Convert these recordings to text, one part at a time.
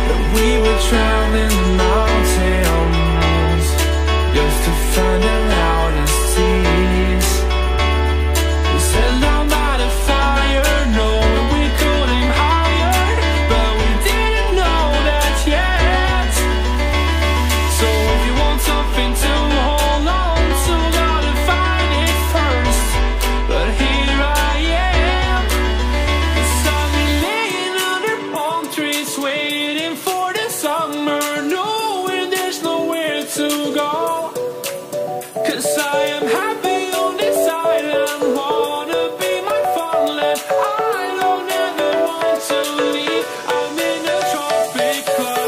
We were traveling the mountains just to find the loudest tears. We set down by the fire, knowing we could aim higher, but we didn't know that yet. So if you want something to hold on to, gotta find it first. But here I am, 'cause I've been laying under palm trees waiting for the summer, knowing there's nowhere to go. 'Cause I am happy on this island, wanna be my farmland. I don't ever want to leave, I'm in a tropic club.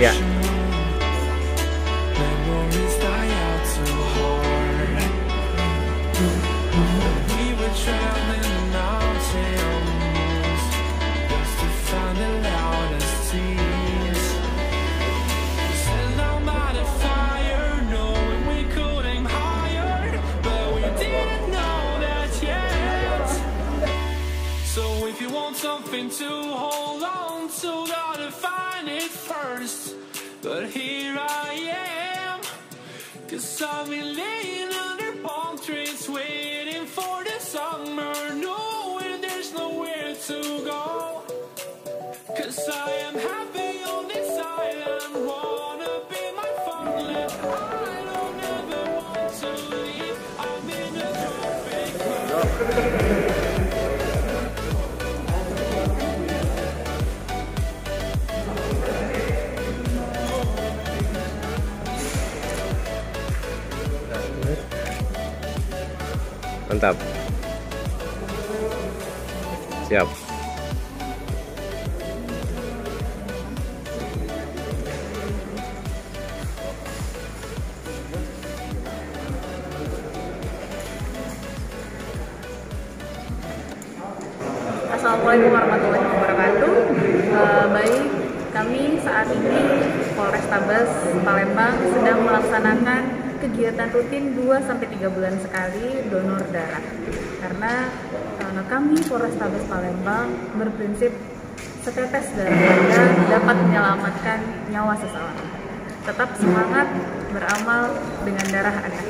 Ya. Memories die out too hard. We were traveling the mountains just to find the loudest tears. We sat down by the fire, knowing we could aim higher, but we didn't know that yet. So if you want something to hold on to, gotta find it first. But here I am, 'cause I've been laying under palm trees waiting for the summer, knowing there's nowhere to go. 'Cause I am happy on this island, wanna be my farmland. I don't ever want to leave, I'm in a tropic club. Mantap. Siap. Assalamualaikum warahmatullahi wabarakatuh. Baik, kami saat ini Polrestabes Palembang sedang melaksanakan kegiatan rutin 2-3 bulan sekali donor darah. Karena kami Polrestabes Palembang berprinsip setetes darah Anda dapat menyelamatkan nyawa seseorang. Tetap semangat beramal dengan darah Anda.